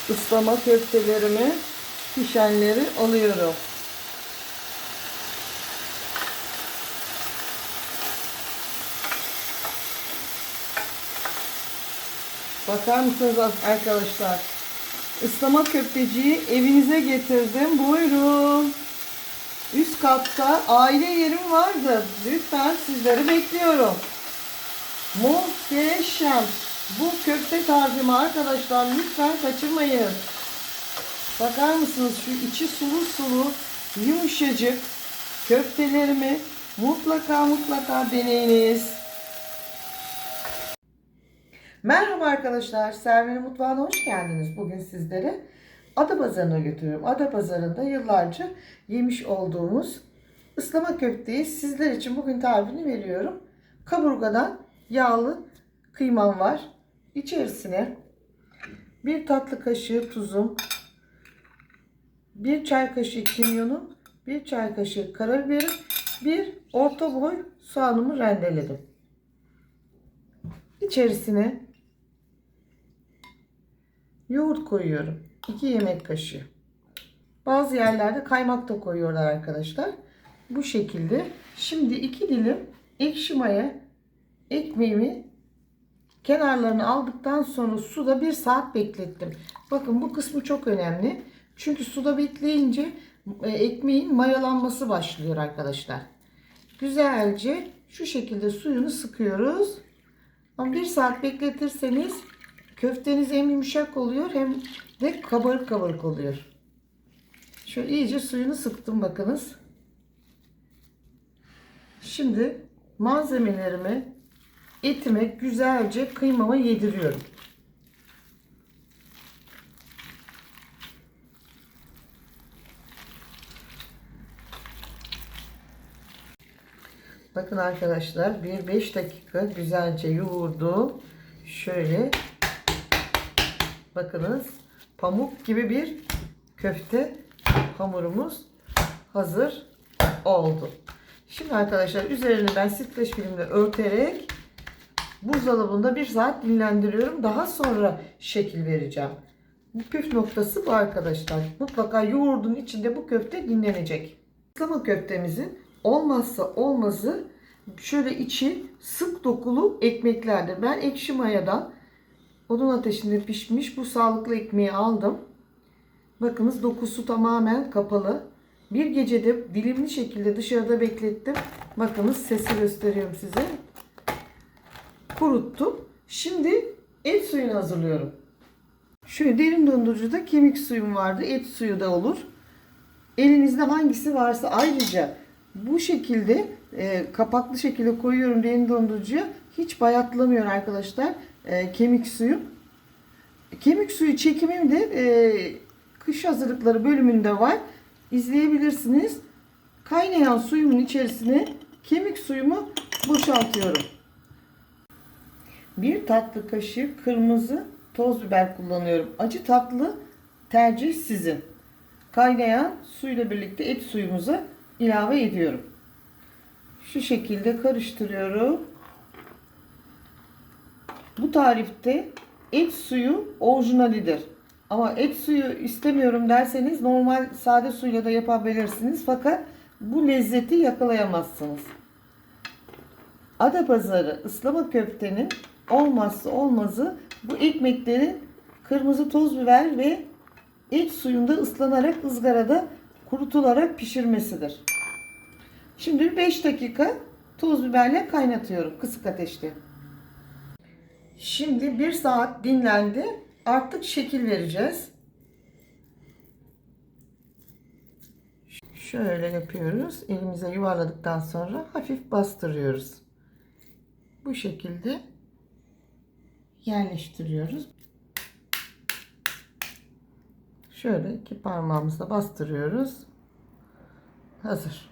Islama köftelerimi, pişenleri alıyorum. Bakar mısınız arkadaşlar? Islama köfteciyi evinize getirdim. Buyurun. Üst katta aile yerim vardı. Lütfen sizleri bekliyorum. Muhteşem. Bu köfte tarifimi arkadaşlar lütfen kaçırmayın. Bakar mısınız şu içi sulu sulu yumuşacık köftelerimi mutlaka deneyiniz. Merhaba arkadaşlar, Server'in mutfağına hoş geldiniz. Bugün sizlere Adapazarı'na götürüyorum. Adapazarı'nda yıllarca yemiş olduğumuz ıslama köfteyi sizler için bugün tarifini veriyorum. Kaburgadan yağlı kıymam var. İçerisine bir tatlı kaşığı tuzum, bir çay kaşığı kimyonum, bir çay kaşığı karabiberim, bir orta boy soğanımı rendeledim. İçerisine yoğurt koyuyorum. 2 yemek kaşığı. Bazı yerlerde kaymak da koyuyorlar arkadaşlar. Bu şekilde. Şimdi 2 dilim ekşi maya ekmeğimi kenarlarını aldıktan sonra suda 1 saat beklettim. Bakın bu kısmı çok önemli. Çünkü suda bekleyince ekmeğin mayalanması başlıyor arkadaşlar. Güzelce şu şekilde suyunu sıkıyoruz. Ama 1 saat bekletirseniz köfteniz hem yumuşak oluyor hem de kabarık oluyor. Şöyle iyice suyunu sıktım bakınız. Şimdi malzemelerimi, etime güzelce kıymama yediriyorum. Bakın arkadaşlar, bir 5 dakika güzelce yoğurdum. Şöyle bakınız, pamuk gibi bir köfte hamurumuz hazır oldu. Şimdi arkadaşlar üzerini ben streç filmle örterek buzdolabında 1 saat dinlendiriyorum. Daha sonra şekil vereceğim. Bu püf noktası bu arkadaşlar. Mutlaka yoğurdun içinde bu köfte dinlenecek. Islama köftemizin olmazsa olmazı şöyle içi sık dokulu ekmeklerdir. Ben ekşi mayadan odun ateşinde pişmiş bu sağlıklı ekmeği aldım. Bakınız dokusu tamamen kapalı. Bir gecede dilimli şekilde dışarıda beklettim. Bakınız sesi gösteriyorum size. Kuruttum. Şimdi et suyunu hazırlıyorum. Şöyle derin dondurucuda kemik suyum vardı. Et suyu da olur. Elinizde hangisi varsa ayrıca bu şekilde kapaklı şekilde koyuyorum derin dondurucuya. Hiç bayatlamıyor arkadaşlar kemik suyu. Kemik suyu çekimim de kış hazırlıkları bölümünde var. İzleyebilirsiniz. Kaynayan suyumun içerisine kemik suyumu boşaltıyorum. 1 tatlı kaşığı kırmızı toz biber kullanıyorum. Acı tatlı tercih sizin. Kaynayan suyla birlikte et suyumuza ilave ediyorum. Şu şekilde karıştırıyorum. Bu tarifte et suyu orijinalidir. Ama et suyu istemiyorum derseniz normal sade suyla da yapabilirsiniz. Fakat bu lezzeti yakalayamazsınız. Adapazarı ıslama köftenin olmazsa olmazı bu ekmeklerin kırmızı toz biber ve et suyunda ıslanarak ızgarada kurutularak pişirmesidir. Şimdi 5 dakika toz biberle kaynatıyorum kısık ateşte. Şimdi 1 saat dinlendi. Artık şekil vereceğiz. Şöyle yapıyoruz. Elimize yuvarladıktan sonra hafif bastırıyoruz. Bu şekilde yerleştiriyoruz. Şöyle 2 parmağımızla bastırıyoruz. Hazır.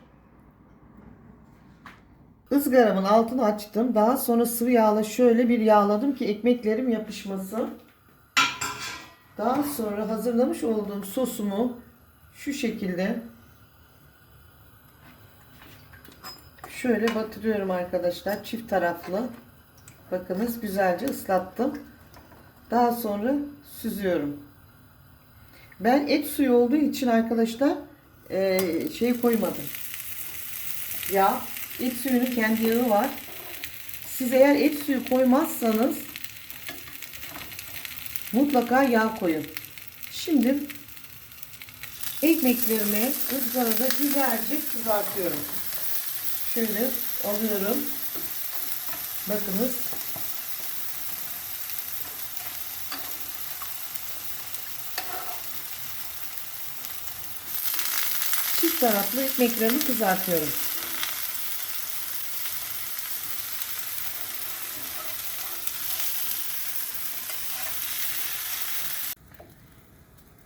Izgaramın altını açtım. Daha sonra sıvı yağla şöyle bir yağladım ki ekmeklerim yapışmasın. Daha sonra hazırlamış olduğum sosumu şu şekilde şöyle batırıyorum arkadaşlar. Çift taraflı. Bakınız güzelce ıslattım. Daha sonra süzüyorum. Ben et suyu olduğu için arkadaşlar şey koymadım. Yağ. Et suyunun kendi yağı var. Siz eğer et suyu koymazsanız mutlaka yağ koyun. Şimdi ekmeklerimi ızgarada güzelce kızartıyorum. Şöyle alıyorum. Bakınız. Çift taraflı ekmeklerimi kızartıyorum.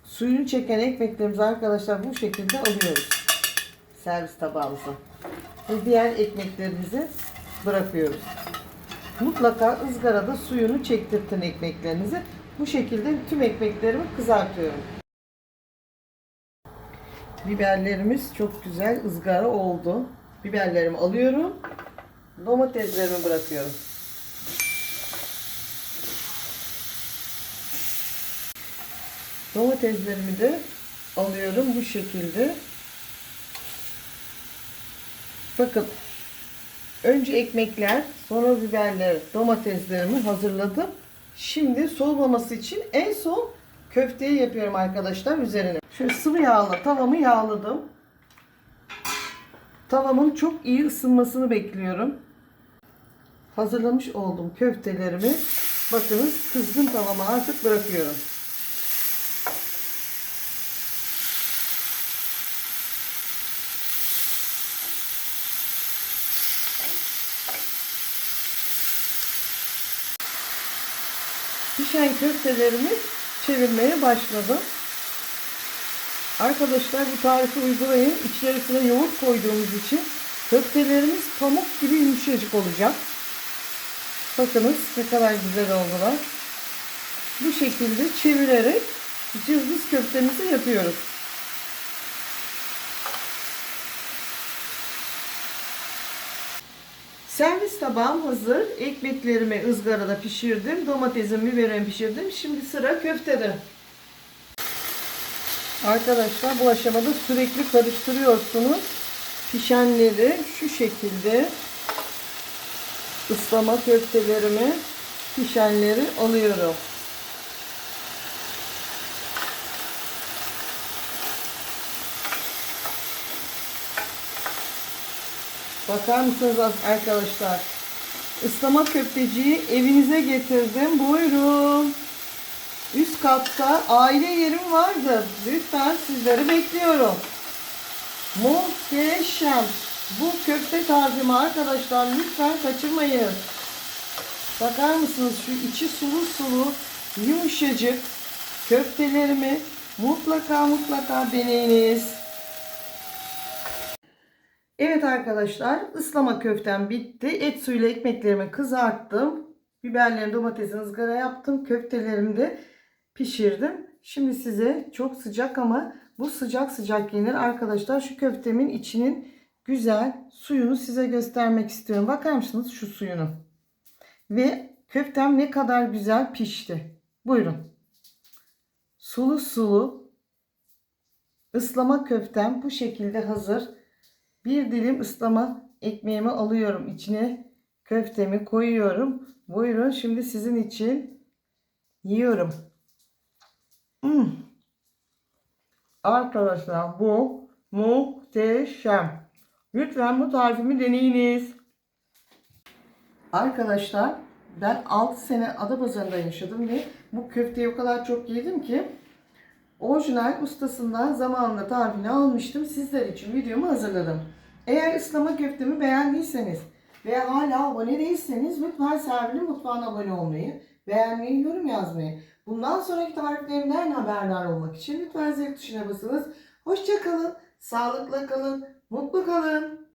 Suyunu çeken ekmeklerimizi arkadaşlar bu şekilde alıyoruz. Servis tabağımıza. Ve diğer ekmeklerimizi bırakıyoruz. Mutlaka ızgarada suyunu çektirtin ekmeklerinizi. Bu şekilde tüm ekmeklerimi kızartıyorum. Biberlerimiz çok güzel ızgara oldu. Biberlerimi alıyorum. Domateslerimi bırakıyorum. Domateslerimi de alıyorum bu şekilde. Bakın. Önce ekmekler, sonra biberler, domateslerimi hazırladım. Şimdi soğumaması için en son köfteyi yapıyorum arkadaşlar üzerine. Şöyle sıvı yağla tavamı yağladım. Tavamın çok iyi ısınmasını bekliyorum. Hazırlamış olduğum köftelerimi bakınız kızgın tavama artık bırakıyorum. Pişen köftelerimi çevirmeye başladım. Arkadaşlar bu tarifi uygulayın. İçerisine yoğurt koyduğumuz için köftelerimiz pamuk gibi yumuşacık olacak. Bakınız ne kadar güzel oldular. Bu şekilde çevirerek cızbız köftemizi yapıyoruz. Servis tabağım hazır. Ekmeklerimi ızgarada pişirdim. Domatesimi, biberimi pişirdim. Şimdi sıra köftede. Arkadaşlar bu aşamada sürekli karıştırıyorsunuz. Pişenleri şu şekilde ıslama köftelerimi pişenleri alıyorum. Bakar mısınız arkadaşlar? Islama köfteciyi evinize getirdim. Buyurun. Üst katta aile yerim vardır. Lütfen sizleri bekliyorum. Muhteşem. Bu köfte tarifimi arkadaşlar lütfen kaçırmayın. Bakar mısınız şu içi sulu sulu yumuşacık köftelerimi mutlaka deneyiniz. Evet arkadaşlar ıslama köftem bitti. Et suyuyla ekmeklerimi kızarttım. Biberlerini domatesini ızgara yaptım. Köftelerimi de pişirdim. Şimdi size çok sıcak ama bu sıcak yenir arkadaşlar. Şu köftemin içinin güzel suyunu size göstermek istiyorum. Bakar mısınız şu suyunu? Ve köftem ne kadar güzel pişti. Buyurun. Sulu sulu ıslama köftem bu şekilde hazır. Bir dilim ıslama ekmeğimi alıyorum. İçine köftemi koyuyorum. Buyurun şimdi sizin için yiyorum. Arkadaşlar bu muhteşem. Lütfen bu tarifimi deneyiniz. Arkadaşlar ben 6 sene Adapazarı'nda yaşadım ve bu köfteyi o kadar çok yedim ki orijinal ustasından zamanında tarifini almıştım. Sizler için videomu hazırladım. Eğer ıslama köftemi beğendiyseniz veya hala abone değilseniz lütfen Servin'in mutfağına abone olmayı, beğenmeyi, yorum yazmayı. Bundan sonraki tariflerimden haberdar olmak için lütfen zil tuşuna basınız. Hoşça kalın, sağlıkla kalın, mutlu kalın.